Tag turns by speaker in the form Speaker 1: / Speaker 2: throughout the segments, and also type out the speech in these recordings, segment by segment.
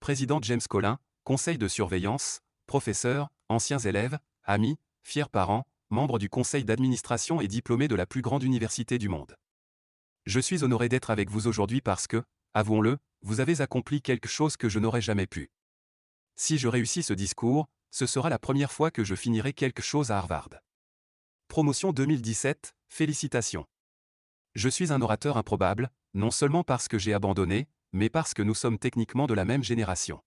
Speaker 1: Président James Collin, conseil de surveillance, professeurs, anciens élèves, amis, fiers parents, membres du conseil d'administration et diplômés de la plus grande université du monde. Je suis honoré d'être avec vous aujourd'hui parce que, avouons-le, vous avez accompli quelque chose que je n'aurais jamais pu. Si je réussis ce discours, ce sera la première fois que je finirai quelque chose à Harvard. Promotion 2017, félicitations. Je suis un orateur improbable, non seulement parce que j'ai abandonné, mais parce que nous sommes techniquement de la même génération.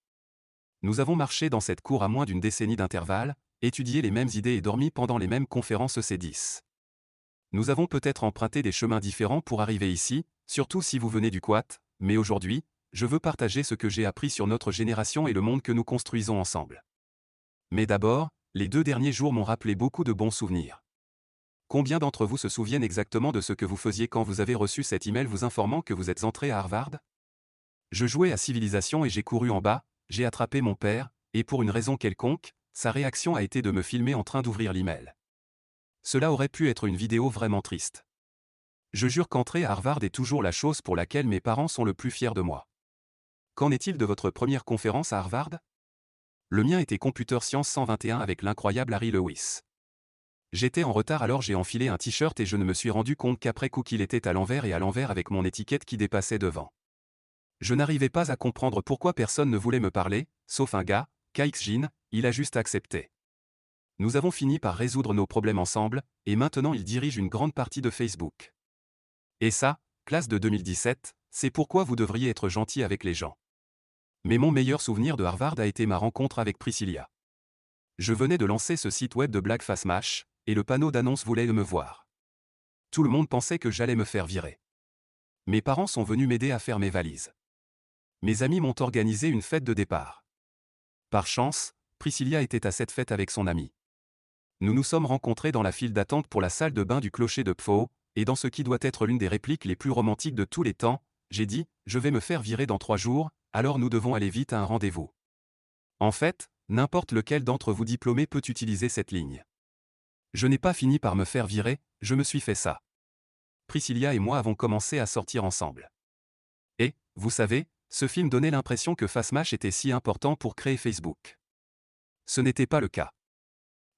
Speaker 1: Nous avons marché dans cette cour à moins d'une décennie d'intervalle, étudié les mêmes idées et dormi pendant les mêmes conférences C10. Nous avons peut-être emprunté des chemins différents pour arriver ici, surtout si vous venez du Quat, mais aujourd'hui, je veux partager ce que j'ai appris sur notre génération et le monde que nous construisons ensemble. Mais d'abord, les 2 derniers jours m'ont rappelé beaucoup de bons souvenirs. Combien d'entre vous se souviennent exactement de ce que vous faisiez quand vous avez reçu cet email vous informant que vous êtes entré à Harvard? Je jouais à Civilisation et j'ai couru en bas, j'ai attrapé mon père, et pour une raison quelconque, sa réaction a été de me filmer en train d'ouvrir l'email. Cela aurait pu être une vidéo vraiment triste. Je jure qu'entrer à Harvard est toujours la chose pour laquelle mes parents sont le plus fiers de moi. Qu'en est-il de votre première conférence à Harvard? Le mien était Computer Science 121 avec l'incroyable Harry Lewis. J'étais en retard alors j'ai enfilé un t-shirt et je ne me suis rendu compte qu'après coup qu'il était à l'envers et à l'envers avec mon étiquette qui dépassait devant. Je n'arrivais pas à comprendre pourquoi personne ne voulait me parler, sauf un gars, KX Jin, il a juste accepté. Nous avons fini par résoudre nos problèmes ensemble, et maintenant il dirige une grande partie de Facebook. Et ça, classe de 2017, c'est pourquoi vous devriez être gentil avec les gens. Mais mon meilleur souvenir de Harvard a été ma rencontre avec Priscilla. Je venais de lancer ce site web de blague FastMash, et le panneau d'annonce voulait me voir. Tout le monde pensait que j'allais me faire virer. Mes parents sont venus m'aider à faire mes valises. Mes amis m'ont organisé une fête de départ. Par chance, Priscilla était à cette fête avec son ami. Nous nous sommes rencontrés dans la file d'attente pour la salle de bain du clocher de Pfo, et dans ce qui doit être l'une des répliques les plus romantiques de tous les temps, j'ai dit « Je vais me faire virer dans 3 jours, alors nous devons aller vite à un rendez-vous ». En fait, n'importe lequel d'entre vous diplômés peut utiliser cette ligne. Je n'ai pas fini par me faire virer, je me suis fait ça. Priscilla et moi avons commencé à sortir ensemble. Et, vous savez, ce film donnait l'impression que FastMash était si important pour créer Facebook. Ce n'était pas le cas.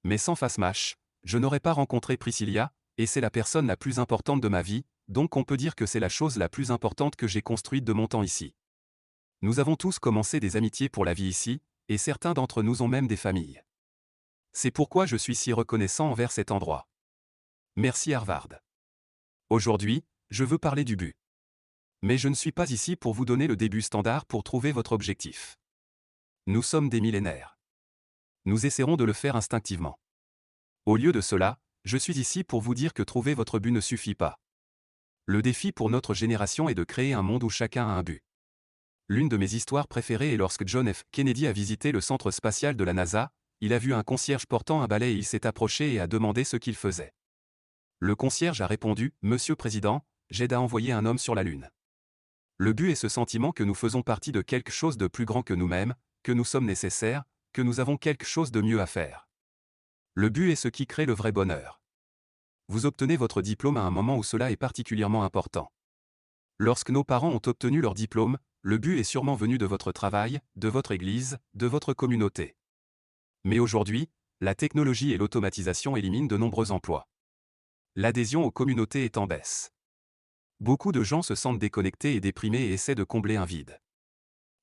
Speaker 1: Mais sans FastMash, je n'aurais pas rencontré Priscilla, et c'est la personne la plus importante de ma vie, donc on peut dire que c'est la chose la plus importante que j'ai construite de mon temps ici. Nous avons tous commencé des amitiés pour la vie ici, et certains d'entre nous ont même des familles. C'est pourquoi je suis si reconnaissant envers cet endroit. Merci Harvard. Aujourd'hui, je veux parler du but. Mais je ne suis pas ici pour vous donner le début standard pour trouver votre objectif. Nous sommes des millénaires. Nous essaierons de le faire instinctivement. Au lieu de cela, je suis ici pour vous dire que trouver votre but ne suffit pas. Le défi pour notre génération est de créer un monde où chacun a un but. L'une de mes histoires préférées est lorsque John F. Kennedy a visité le centre spatial de la NASA, il a vu un concierge portant un balai et il s'est approché et a demandé ce qu'il faisait. Le concierge a répondu « Monsieur Président, j'aide à envoyer un homme sur la Lune ». Le but est ce sentiment que nous faisons partie de quelque chose de plus grand que nous-mêmes, que nous sommes nécessaires, que nous avons quelque chose de mieux à faire. Le but est ce qui crée le vrai bonheur. Vous obtenez votre diplôme à un moment où cela est particulièrement important. Lorsque nos parents ont obtenu leur diplôme, le but est sûrement venu de votre travail, de votre église, de votre communauté. Mais aujourd'hui, la technologie et l'automatisation éliminent de nombreux emplois. L'adhésion aux communautés est en baisse. Beaucoup de gens se sentent déconnectés et déprimés et essaient de combler un vide.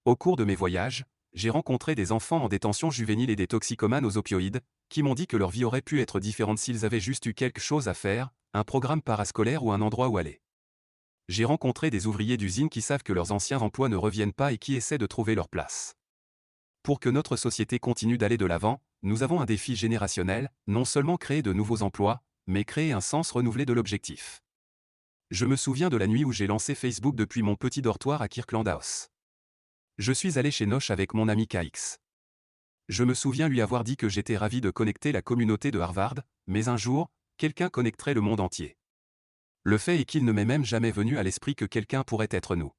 Speaker 1: Au cours de mes voyages, j'ai rencontré des enfants en détention juvénile et des toxicomanes aux opioïdes, qui m'ont dit que leur vie aurait pu être différente s'ils avaient juste eu quelque chose à faire, un programme parascolaire ou un endroit où aller. J'ai rencontré des ouvriers d'usine qui savent que leurs anciens emplois ne reviennent pas et qui essaient de trouver leur place. Pour que notre société continue d'aller de l'avant, nous avons un défi générationnel, non seulement créer de nouveaux emplois, mais créer un sens renouvelé de l'objectif. Je me souviens de la nuit où j'ai lancé Facebook depuis mon petit dortoir à Kirkland House. Je suis allé chez Nosh avec mon ami KX. Je me souviens lui avoir dit que j'étais ravi de connecter la communauté de Harvard, mais un jour, quelqu'un connecterait le monde entier. Le fait est qu'il ne m'est même jamais venu à l'esprit que quelqu'un pourrait être nous.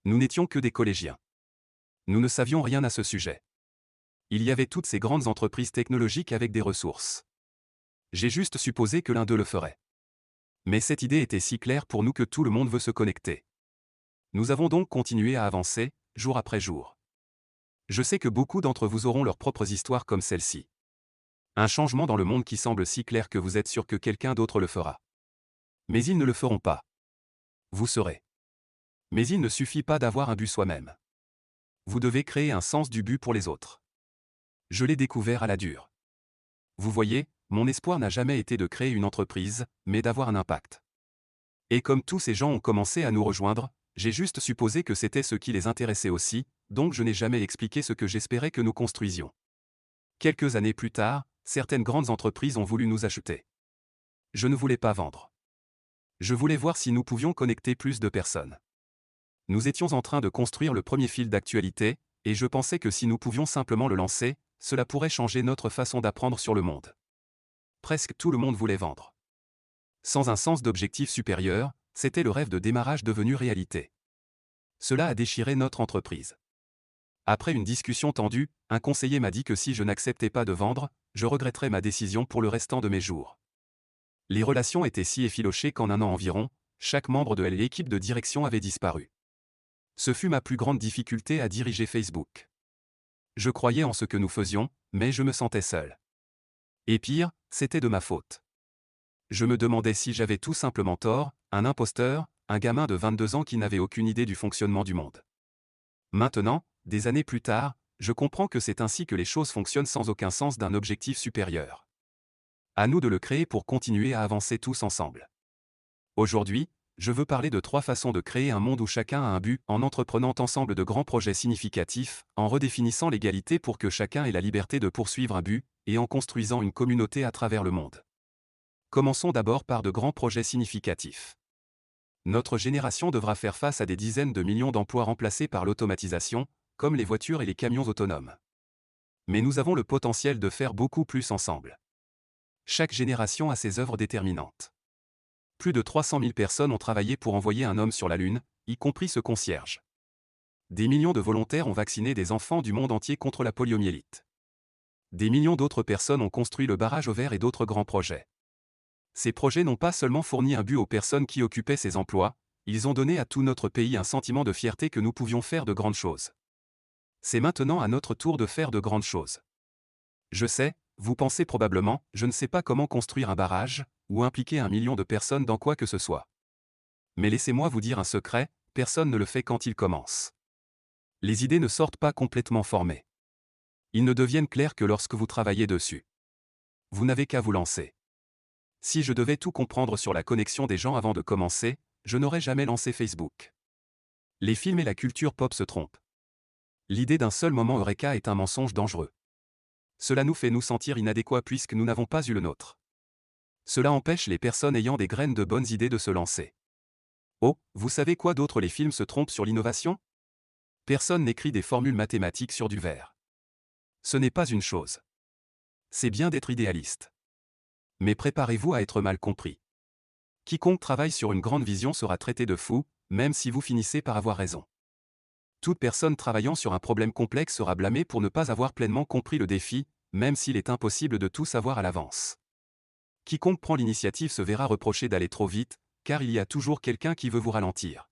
Speaker 1: Nous n'étions que des collégiens. Nous ne savions rien à ce sujet. Il y avait toutes ces grandes entreprises technologiques avec des ressources. J'ai juste supposé que l'un d'eux le ferait. Mais cette idée était si claire pour nous que tout le monde veut se connecter. Nous avons donc continué à avancer, jour après jour. Je sais que beaucoup d'entre vous auront leurs propres histoires comme celle-ci. Un changement dans le monde qui semble si clair que vous êtes sûr que quelqu'un d'autre le fera. Mais ils ne le feront pas. Vous serez. Mais il ne suffit pas d'avoir un but soi-même. Vous devez créer un sens du but pour les autres. Je l'ai découvert à la dure. Vous voyez, mon espoir n'a jamais été de créer une entreprise, mais d'avoir un impact. Et comme tous ces gens ont commencé à nous rejoindre, j'ai juste supposé que c'était ce qui les intéressait aussi, donc je n'ai jamais expliqué ce que j'espérais que nous construisions. Quelques années plus tard, certaines grandes entreprises ont voulu nous acheter. Je ne voulais pas vendre. Je voulais voir si nous pouvions connecter plus de personnes. Nous étions en train de construire le premier fil d'actualité, et je pensais que si nous pouvions simplement le lancer, cela pourrait changer notre façon d'apprendre sur le monde. Presque tout le monde voulait vendre. Sans un sens d'objectif supérieur, c'était le rêve de démarrage devenu réalité. Cela a déchiré notre entreprise. Après une discussion tendue, un conseiller m'a dit que si je n'acceptais pas de vendre, je regretterais ma décision pour le restant de mes jours. Les relations étaient si effilochées qu'en un an environ, chaque membre de l'équipe de direction avait disparu. Ce fut ma plus grande difficulté à diriger Facebook. Je croyais en ce que nous faisions, mais je me sentais seul. Et pire, c'était de ma faute. Je me demandais si j'avais tout simplement tort, un imposteur, un gamin de 22 ans qui n'avait aucune idée du fonctionnement du monde. Maintenant, des années plus tard, je comprends que c'est ainsi que les choses fonctionnent sans aucun sens d'un objectif supérieur. À nous de le créer pour continuer à avancer tous ensemble. Aujourd'hui, je veux parler de 3 façons de créer un monde où chacun a un but, en entreprenant ensemble de grands projets significatifs, en redéfinissant l'égalité pour que chacun ait la liberté de poursuivre un but, et en construisant une communauté à travers le monde. Commençons d'abord par de grands projets significatifs. Notre génération devra faire face à des dizaines de millions d'emplois remplacés par l'automatisation, comme les voitures et les camions autonomes. Mais nous avons le potentiel de faire beaucoup plus ensemble. Chaque génération a ses œuvres déterminantes. Plus de 300 000 personnes ont travaillé pour envoyer un homme sur la Lune, y compris ce concierge. Des millions de volontaires ont vacciné des enfants du monde entier contre la poliomyélite. Des millions d'autres personnes ont construit le barrage aux vers et d'autres grands projets. Ces projets n'ont pas seulement fourni un but aux personnes qui occupaient ces emplois, ils ont donné à tout notre pays un sentiment de fierté que nous pouvions faire de grandes choses. C'est maintenant à notre tour de faire de grandes choses. Je sais, vous pensez probablement, je ne sais pas comment construire un barrage, ou impliquer 1 million de personnes dans quoi que ce soit. Mais laissez-moi vous dire un secret, personne ne le fait quand il commence. Les idées ne sortent pas complètement formées. Ils ne deviennent clairs que lorsque vous travaillez dessus. Vous n'avez qu'à vous lancer. Si je devais tout comprendre sur la connexion des gens avant de commencer, je n'aurais jamais lancé Facebook. Les films et la culture pop se trompent. L'idée d'un seul moment Eureka est un mensonge dangereux. Cela nous fait nous sentir inadéquats puisque nous n'avons pas eu le nôtre. Cela empêche les personnes ayant des graines de bonnes idées de se lancer. Oh, vous savez quoi d'autre, les films se trompent sur l'innovation? Personne n'écrit des formules mathématiques sur du verre. Ce n'est pas une chose. C'est bien d'être idéaliste. Mais préparez-vous à être mal compris. Quiconque travaille sur une grande vision sera traité de fou, même si vous finissez par avoir raison. Toute personne travaillant sur un problème complexe sera blâmée pour ne pas avoir pleinement compris le défi, même s'il est impossible de tout savoir à l'avance. Quiconque prend l'initiative se verra reprocher d'aller trop vite, car il y a toujours quelqu'un qui veut vous ralentir.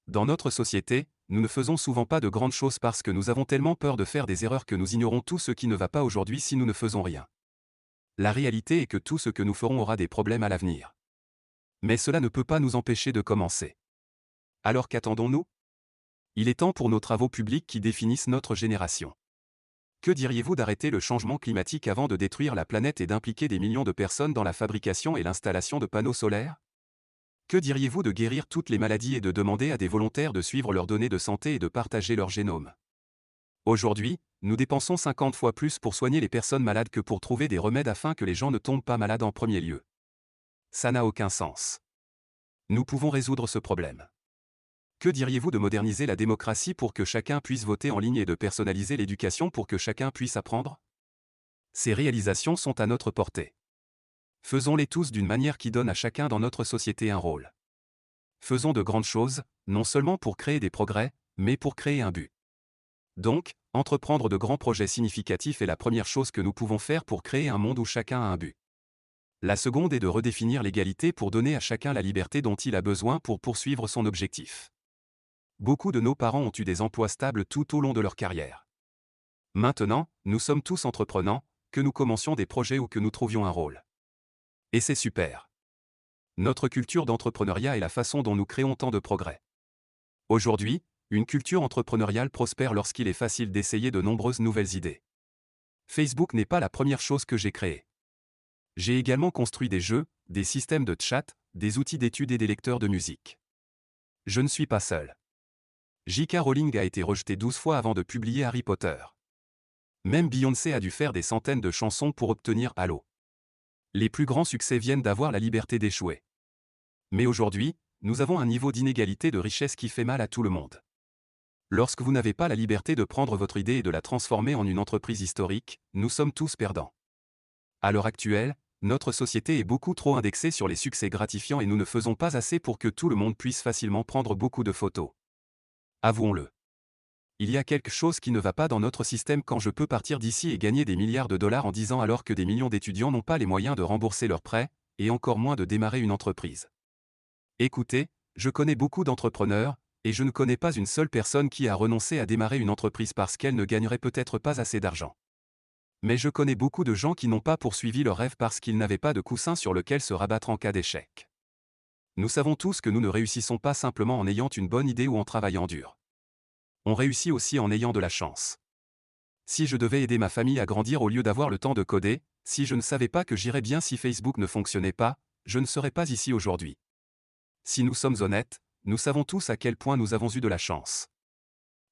Speaker 1: Dans notre société, nous ne faisons souvent pas de grandes choses parce que nous avons tellement peur de faire des erreurs que nous ignorons tout ce qui ne va pas aujourd'hui si nous ne faisons rien. La réalité est que tout ce que nous ferons aura des problèmes à l'avenir. Mais cela ne peut pas nous empêcher de commencer. Alors qu'attendons-nous? Il est temps pour nos travaux publics qui définissent notre génération. Que diriez-vous d'arrêter le changement climatique avant de détruire la planète et d'impliquer des millions de personnes dans la fabrication et l'installation de panneaux solaires? Que diriez-vous de guérir toutes les maladies et de demander à des volontaires de suivre leurs données de santé et de partager leur génome? Aujourd'hui, nous dépensons 50 fois plus pour soigner les personnes malades que pour trouver des remèdes afin que les gens ne tombent pas malades en premier lieu. Ça n'a aucun sens. Nous pouvons résoudre ce problème. Que diriez-vous de moderniser la démocratie pour que chacun puisse voter en ligne et de personnaliser l'éducation pour que chacun puisse apprendre? Ces réalisations sont à notre portée. Faisons-les tous d'une manière qui donne à chacun dans notre société un rôle. Faisons de grandes choses, non seulement pour créer des progrès, mais pour créer un but. Donc, entreprendre de grands projets significatifs est la première chose que nous pouvons faire pour créer un monde où chacun a un but. La seconde est de redéfinir l'égalité pour donner à chacun la liberté dont il a besoin pour poursuivre son objectif. Beaucoup de nos parents ont eu des emplois stables tout au long de leur carrière. Maintenant, nous sommes tous entreprenants, que nous commencions des projets ou que nous trouvions un rôle. Et c'est super. Notre culture d'entrepreneuriat est la façon dont nous créons tant de progrès. Aujourd'hui, une culture entrepreneuriale prospère lorsqu'il est facile d'essayer de nombreuses nouvelles idées. Facebook n'est pas la première chose que j'ai créée. J'ai également construit des jeux, des systèmes de chat, des outils d'études et des lecteurs de musique. Je ne suis pas seul. J.K. Rowling a été rejetée 12 fois avant de publier Harry Potter. Même Beyoncé a dû faire des centaines de chansons pour obtenir Halo. Les plus grands succès viennent d'avoir la liberté d'échouer. Mais aujourd'hui, nous avons un niveau d'inégalité de richesse qui fait mal à tout le monde. Lorsque vous n'avez pas la liberté de prendre votre idée et de la transformer en une entreprise historique, nous sommes tous perdants. À l'heure actuelle, notre société est beaucoup trop indexée sur les succès gratifiants et nous ne faisons pas assez pour que tout le monde puisse facilement prendre beaucoup de photos. Avouons-le. Il y a quelque chose qui ne va pas dans notre système quand je peux partir d'ici et gagner des milliards de dollars en 10 ans alors que des millions d'étudiants n'ont pas les moyens de rembourser leurs prêts, et encore moins de démarrer une entreprise. Écoutez, je connais beaucoup d'entrepreneurs, et je ne connais pas une seule personne qui a renoncé à démarrer une entreprise parce qu'elle ne gagnerait peut-être pas assez d'argent. Mais je connais beaucoup de gens qui n'ont pas poursuivi leur rêve parce qu'ils n'avaient pas de coussin sur lequel se rabattre en cas d'échec. Nous savons tous que nous ne réussissons pas simplement en ayant une bonne idée ou en travaillant dur. On réussit aussi en ayant de la chance. Si je devais aider ma famille à grandir au lieu d'avoir le temps de coder, si je ne savais pas que j'irais bien si Facebook ne fonctionnait pas, je ne serais pas ici aujourd'hui. Si nous sommes honnêtes, nous savons tous à quel point nous avons eu de la chance.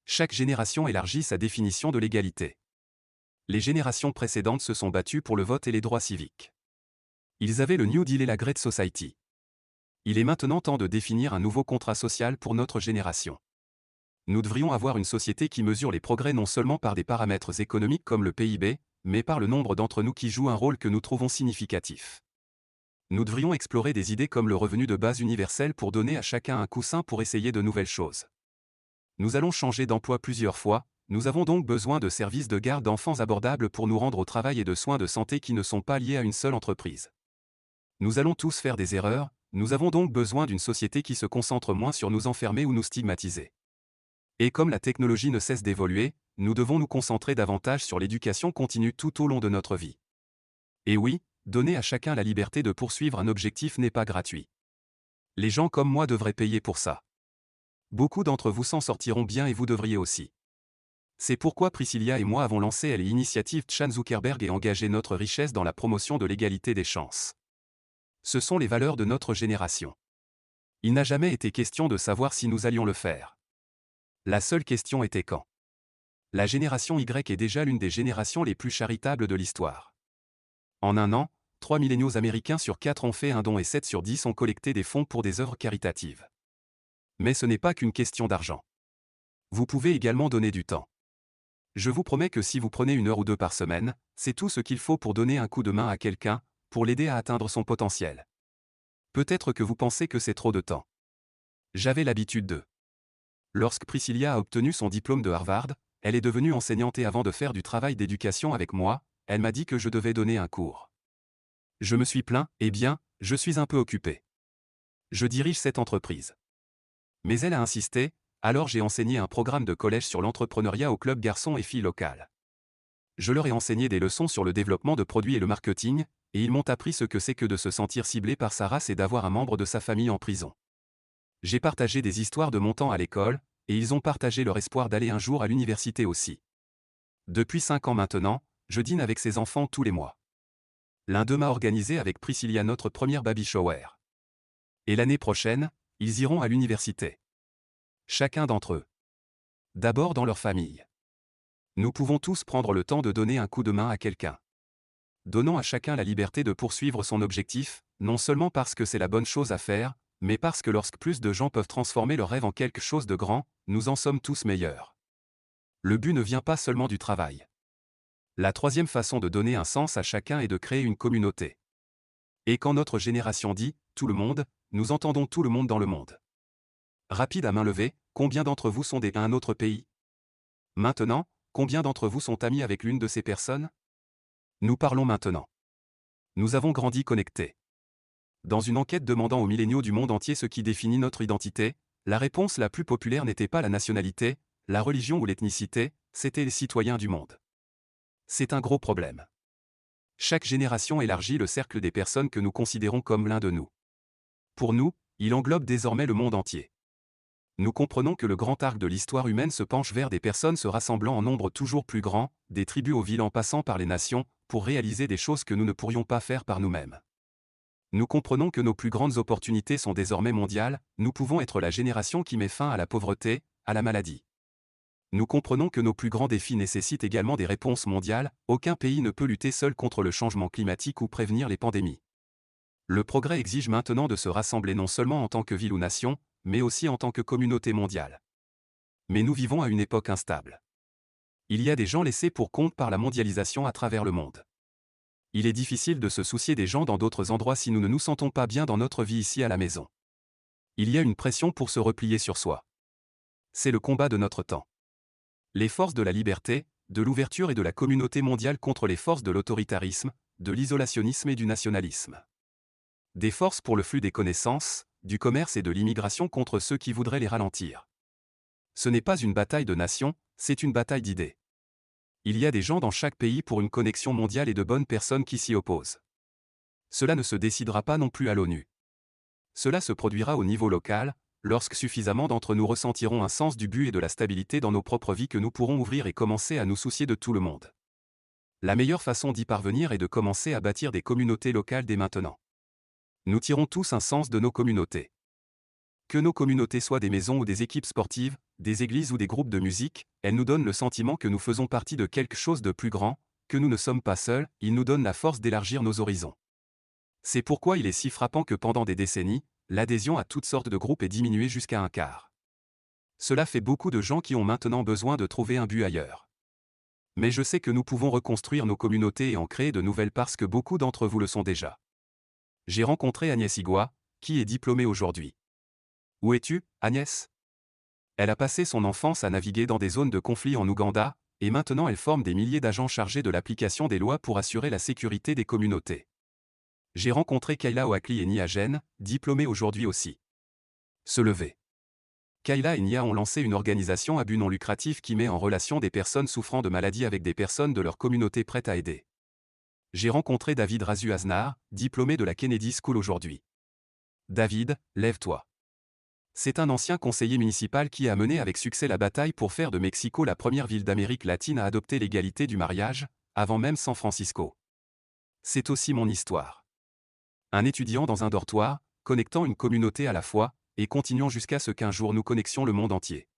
Speaker 1: Chaque génération élargit sa définition de l'égalité. Les générations précédentes se sont battues pour le vote et les droits civiques. Ils avaient le New Deal et la Great Society. Il est maintenant temps de définir un nouveau contrat social pour notre génération. Nous devrions avoir une société qui mesure les progrès non seulement par des paramètres économiques comme le PIB, mais par le nombre d'entre nous qui jouent un rôle que nous trouvons significatif. Nous devrions explorer des idées comme le revenu de base universel pour donner à chacun un coussin pour essayer de nouvelles choses. Nous allons changer d'emploi plusieurs fois, nous avons donc besoin de services de garde d'enfants abordables pour nous rendre au travail et de soins de santé qui ne sont pas liés à une seule entreprise. Nous allons tous faire des erreurs, nous avons donc besoin d'une société qui se concentre moins sur nous enfermer ou nous stigmatiser. Et comme la technologie ne cesse d'évoluer, nous devons nous concentrer davantage sur l'éducation continue tout au long de notre vie. Et oui, donner à chacun la liberté de poursuivre un objectif n'est pas gratuit. Les gens comme moi devraient payer pour ça. Beaucoup d'entre vous s'en sortiront bien et vous devriez aussi. C'est pourquoi Priscilla et moi avons lancé l'initiative Chan Zuckerberg et engagé notre richesse dans la promotion de l'égalité des chances. Ce sont les valeurs de notre génération. Il n'a jamais été question de savoir si nous allions le faire. La seule question était quand. La génération Y est déjà l'une des générations les plus charitables de l'histoire. En un an, 3 milléniaux américains sur 4 ont fait un don et 7 sur 10 ont collecté des fonds pour des œuvres caritatives. Mais ce n'est pas qu'une question d'argent. Vous pouvez également donner du temps. Je vous promets que si vous prenez 1 heure ou 2 par semaine, c'est tout ce qu'il faut pour donner un coup de main à quelqu'un, pour l'aider à atteindre son potentiel. Peut-être que vous pensez que c'est trop de temps. J'avais l'habitude de. Lorsque Priscilla a obtenu son diplôme de Harvard, elle est devenue enseignante et avant de faire du travail d'éducation avec moi, elle m'a dit que je devais donner un cours. Je me suis plaint, eh bien, je suis un peu occupé. Je dirige cette entreprise. Mais elle a insisté, alors j'ai enseigné un programme de collège sur l'entrepreneuriat au club garçons et filles local. Je leur ai enseigné des leçons sur le développement de produits et le marketing, et ils m'ont appris ce que c'est que de se sentir ciblé par sa race et d'avoir un membre de sa famille en prison. J'ai partagé des histoires de mon temps à l'école, et ils ont partagé leur espoir d'aller un jour à l'université aussi. Depuis 5 ans maintenant, je dîne avec ces enfants tous les mois. L'un d'eux m'a organisé avec Priscilla notre première baby shower. Et l'année prochaine, ils iront à l'université. Chacun d'entre eux. D'abord dans leur famille. Nous pouvons tous prendre le temps de donner un coup de main à quelqu'un. Donnons à chacun la liberté de poursuivre son objectif, non seulement parce que c'est la bonne chose à faire, mais parce que lorsque plus de gens peuvent transformer leur rêve en quelque chose de grand, nous en sommes tous meilleurs. Le but ne vient pas seulement du travail. La troisième façon de donner un sens à chacun est de créer une communauté. Et quand notre génération dit « tout le monde », nous entendons tout le monde dans le monde. Rapide à main levée, combien d'entre vous sont des à un autre pays? Maintenant, combien d'entre vous sont amis avec l'une de ces personnes? Nous parlons maintenant. Nous avons grandi connectés. Dans une enquête demandant aux milléniaux du monde entier ce qui définit notre identité, la réponse la plus populaire n'était pas la nationalité, la religion ou l'ethnicité, c'était les citoyens du monde. C'est un gros problème. Chaque génération élargit le cercle des personnes que nous considérons comme l'un de nous. Pour nous, il englobe désormais le monde entier. Nous comprenons que le grand arc de l'histoire humaine se penche vers des personnes se rassemblant en nombre toujours plus grand, des tribus aux villes en passant par les nations, pour réaliser des choses que nous ne pourrions pas faire par nous-mêmes. Nous comprenons que nos plus grandes opportunités sont désormais mondiales, nous pouvons être la génération qui met fin à la pauvreté, à la maladie. Nous comprenons que nos plus grands défis nécessitent également des réponses mondiales, aucun pays ne peut lutter seul contre le changement climatique ou prévenir les pandémies. Le progrès exige maintenant de se rassembler non seulement en tant que ville ou nation, mais aussi en tant que communauté mondiale. Mais nous vivons à une époque instable. Il y a des gens laissés pour compte par la mondialisation à travers le monde. Il est difficile de se soucier des gens dans d'autres endroits si nous ne nous sentons pas bien dans notre vie ici à la maison. Il y a une pression pour se replier sur soi. C'est le combat de notre temps. Les forces de la liberté, de l'ouverture et de la communauté mondiale contre les forces de l'autoritarisme, de l'isolationnisme et du nationalisme. Des forces pour le flux des connaissances, du commerce et de l'immigration contre ceux qui voudraient les ralentir. Ce n'est pas une bataille de nations, c'est une bataille d'idées. Il y a des gens dans chaque pays pour une connexion mondiale et de bonnes personnes qui s'y opposent. Cela ne se décidera pas non plus à l'ONU. Cela se produira au niveau local, lorsque suffisamment d'entre nous ressentiront un sens du but et de la stabilité dans nos propres vies que nous pourrons ouvrir et commencer à nous soucier de tout le monde. La meilleure façon d'y parvenir est de commencer à bâtir des communautés locales dès maintenant. Nous tirons tous un sens de nos communautés. Que nos communautés soient des maisons ou des équipes sportives, des églises ou des groupes de musique, elles nous donnent le sentiment que nous faisons partie de quelque chose de plus grand, que nous ne sommes pas seuls, ils nous donnent la force d'élargir nos horizons. C'est pourquoi il est si frappant que pendant des décennies, l'adhésion à toutes sortes de groupes est diminuée jusqu'à un quart. Cela fait beaucoup de gens qui ont maintenant besoin de trouver un but ailleurs. Mais je sais que nous pouvons reconstruire nos communautés et en créer de nouvelles parce que beaucoup d'entre vous le sont déjà. J'ai rencontré Agnès Igua, qui est diplômée aujourd'hui. Où es-tu, Agnès? Elle a passé son enfance à naviguer dans des zones de conflit en Ouganda, et maintenant elle forme des milliers d'agents chargés de l'application des lois pour assurer la sécurité des communautés. J'ai rencontré Kayla Oakli et Nia Jen, diplômés aujourd'hui aussi. Se lever. Kayla et Nia ont lancé une organisation à but non lucratif qui met en relation des personnes souffrant de maladies avec des personnes de leur communauté prêtes à aider. J'ai rencontré David Razu Aznar, diplômé de la Kennedy School aujourd'hui. David, lève-toi. C'est un ancien conseiller municipal qui a mené avec succès la bataille pour faire de Mexico la première ville d'Amérique latine à adopter l'égalité du mariage, avant même San Francisco. C'est aussi mon histoire. Un étudiant dans un dortoir, connectant une communauté à la fois, et continuant jusqu'à ce qu'un jour nous connexions le monde entier.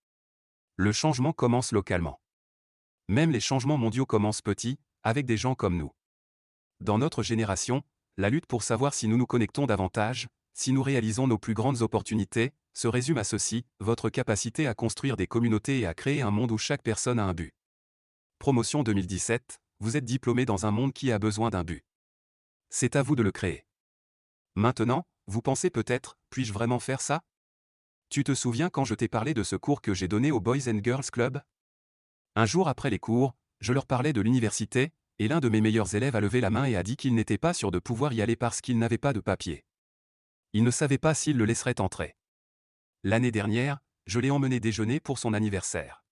Speaker 1: Le changement commence localement. Même les changements mondiaux commencent petits, avec des gens comme nous. Dans notre génération, la lutte pour savoir si nous nous connectons davantage, si nous réalisons nos plus grandes opportunités, se résume à ceci, votre capacité à construire des communautés et à créer un monde où chaque personne a un but. Promotion 2017, vous êtes diplômé dans un monde qui a besoin d'un but. C'est à vous de le créer. Maintenant, vous pensez peut-être, puis-je vraiment faire ça? Tu te souviens quand je t'ai parlé de ce cours que j'ai donné au Boys and Girls Club? Un jour après les cours, je leur parlais de l'université, et l'un de mes meilleurs élèves a levé la main et a dit qu'il n'était pas sûr de pouvoir y aller parce qu'il n'avait pas de papier. Il ne savait pas s'il le laisserait entrer. L'année dernière, je l'ai emmené déjeuner pour son anniversaire.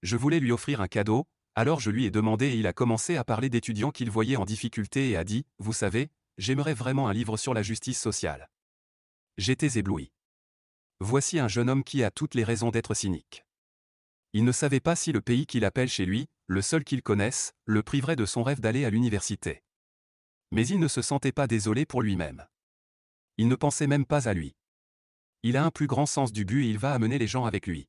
Speaker 1: Je voulais lui offrir un cadeau, alors je lui ai demandé et il a commencé à parler d'étudiants qu'il voyait en difficulté et a dit, vous savez, j'aimerais vraiment un livre sur la justice sociale. J'étais ébloui. Voici un jeune homme qui a toutes les raisons d'être cynique. Il ne savait pas si le pays qu'il appelle chez lui, le seul qu'il connaisse, le priverait de son rêve d'aller à l'université. Mais il ne se sentait pas désolé pour lui-même. Il ne pensait même pas à lui. Il a un plus grand sens du but et il va amener les gens avec lui.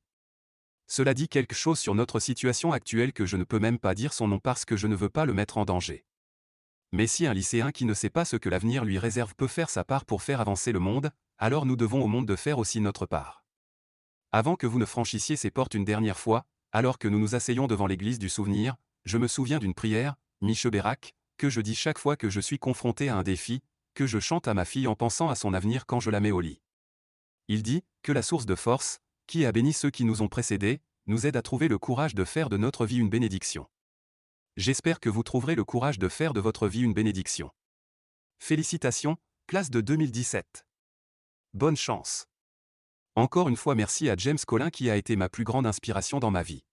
Speaker 1: Cela dit quelque chose sur notre situation actuelle que je ne peux même pas dire son nom parce que je ne veux pas le mettre en danger. Mais si un lycéen qui ne sait pas ce que l'avenir lui réserve peut faire sa part pour faire avancer le monde, alors nous devons au monde de faire aussi notre part. Avant que vous ne franchissiez ces portes une dernière fois, alors que nous nous asseyons devant l'église du souvenir, je me souviens d'une prière, Michebérak, que je dis chaque fois que je suis confronté à un défi, que je chante à ma fille en pensant à son avenir quand je la mets au lit. Il dit, que la source de force, qui a béni ceux qui nous ont précédés, nous aide à trouver le courage de faire de notre vie une bénédiction. J'espère que vous trouverez le courage de faire de votre vie une bénédiction. Félicitations, classe de 2017. Bonne chance. Encore une fois merci à James Collin qui a été ma plus grande inspiration dans ma vie.